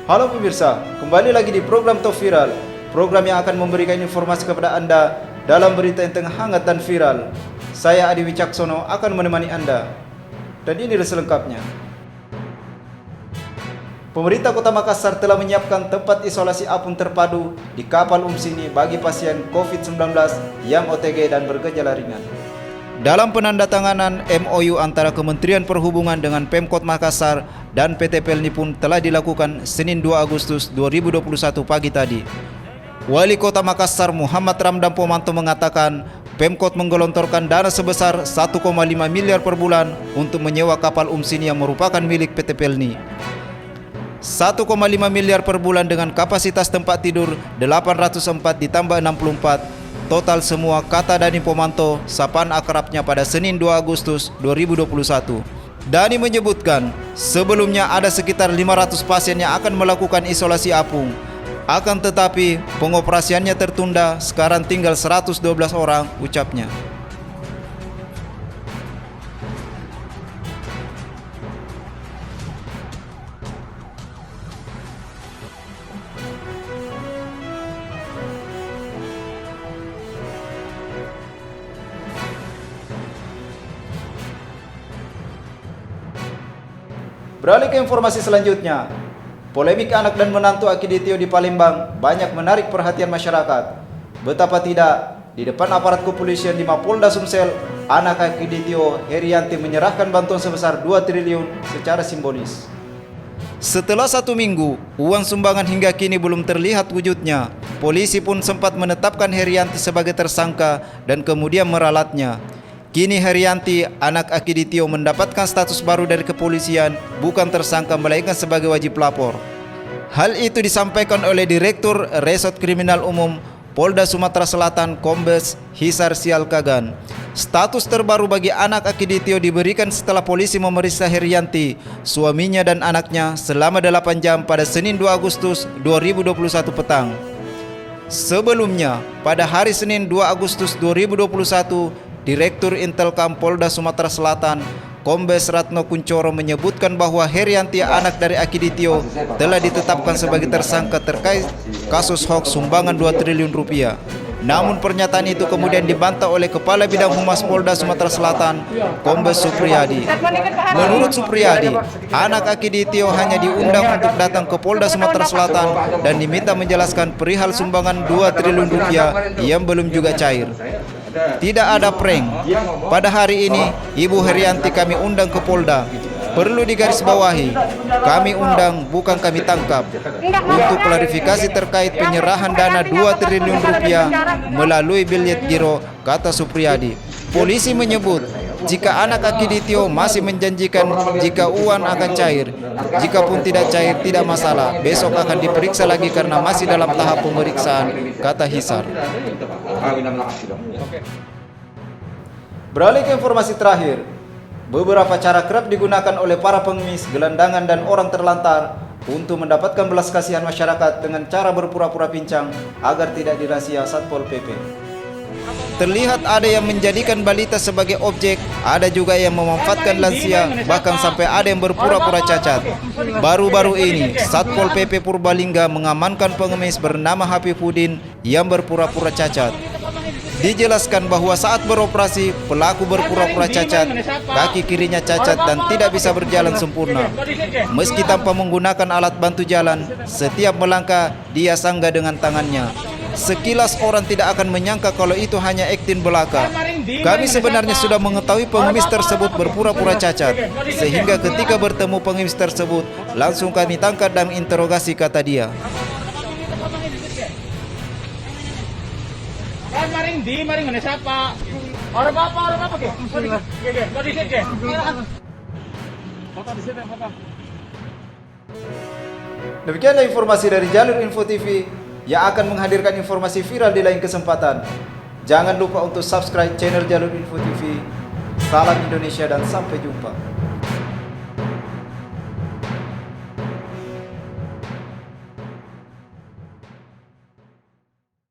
Halo pemirsa, kembali lagi di program Top Viral, program yang akan memberikan informasi kepada Anda dalam berita yang tengah hangat dan viral. Saya Adi Wicaksono akan menemani Anda. Dan inilah selengkapnya. Pemerintah Kota Makassar telah menyiapkan tempat isolasi apung terpadu di kapal Umsini bagi pasien COVID-19 yang OTG dan bergejala ringan. Dalam penandatanganan MOU antara Kementerian Perhubungan dengan Pemkot Makassar dan PT Pelni pun telah dilakukan Senin 2 Agustus 2021 pagi tadi. Wali Kota Makassar Muhammad Ramdan Pomanto mengatakan Pemkot menggelontorkan dana sebesar 1,5 miliar per bulan untuk menyewa kapal Umsini yang merupakan milik PT Pelni. 1,5 miliar per bulan dengan kapasitas tempat tidur 804 ditambah 64. Total semua, kata Dani Pomanto, sapaan akrabnya pada Senin 2 Agustus 2021. Dani menyebutkan, sebelumnya ada sekitar 500 pasien yang akan melakukan isolasi apung. Akan tetapi, pengoperasiannya tertunda, sekarang tinggal 112 orang, ucapnya. Beralih ke informasi selanjutnya, polemik anak dan menantu Akiditio di Palembang banyak menarik perhatian masyarakat. Betapa tidak, di depan aparat kepolisian di Mapolda Sumsel, anak Akiditio Herianti menyerahkan bantuan sebesar 2 triliun secara simbolis. Setelah 1 minggu, uang sumbangan hingga kini belum terlihat wujudnya. Polisi pun sempat menetapkan Herianti sebagai tersangka dan kemudian meralatnya. Kini Herianti, anak Akiditio, mendapatkan status baru dari kepolisian, bukan tersangka melainkan sebagai wajib lapor. Hal itu disampaikan oleh Direktur Resort Kriminal Umum Polda Sumatera Selatan Kombes Hisar Sialkagan. Status terbaru bagi anak Akiditio diberikan setelah polisi memeriksa Herianti, suaminya dan anaknya selama 8 jam pada Senin 2 Agustus 2021 petang. Sebelumnya, pada hari Senin 2 Agustus 2021, Direktur Intelkam Polda Sumatera Selatan, Kombes Ratno Kuncoro menyebutkan bahwa Herianti, anak dari Akiditio, telah ditetapkan sebagai tersangka terkait kasus hoaks sumbangan 2 triliun rupiah. Namun pernyataan itu kemudian dibantah oleh Kepala Bidang Humas Polda Sumatera Selatan, Kombes Supriyadi. Menurut Supriyadi, anak Akiditio hanya diundang untuk datang ke Polda Sumatera Selatan dan diminta menjelaskan perihal sumbangan 2 triliun rupiah yang belum juga cair. Tidak ada prank. Pada hari ini, Ibu Herianti kami undang ke Polda. Perlu digarisbawahi, kami undang bukan kami tangkap. Untuk klarifikasi terkait penyerahan dana 2 triliun rupiah melalui bilet giro, kata Supriyadi. Polisi menyebut, jika anak Akiditio masih menjanjikan jika uang akan cair, jika pun tidak cair tidak masalah, besok akan diperiksa lagi karena masih dalam tahap pemeriksaan, kata Hisar. Beralih ke informasi terakhir, beberapa cara kerap digunakan oleh para pengemis, gelandangan dan orang terlantar untuk mendapatkan belas kasihan masyarakat dengan cara berpura-pura pincang agar tidak dirazia Satpol PP. Terlihat ada yang menjadikan balita sebagai objek, ada juga yang memanfaatkan lansia, bahkan sampai ada yang berpura-pura cacat. Baru-baru ini, Satpol PP Purbalingga mengamankan pengemis bernama Hafifuddin yang berpura-pura cacat. Dijelaskan bahwa saat beroperasi, pelaku berpura-pura cacat, kaki kirinya cacat dan tidak bisa berjalan sempurna. Meski tanpa menggunakan alat bantu jalan, setiap melangkah dia sanggah dengan tangannya. Sekilas orang tidak akan menyangka kalau itu hanya akting belaka. Kami sebenarnya sudah mengetahui pengemis tersebut berpura-pura cacat, sehingga ketika bertemu pengemis tersebut, langsung kami tangkap dan interogasi, kata dia. Demikianlah informasi dari Jalur Info TV yang akan menghadirkan informasi viral di lain kesempatan. Jangan lupa untuk subscribe channel Jalur Info TV. Salam Indonesia dan sampai jumpa.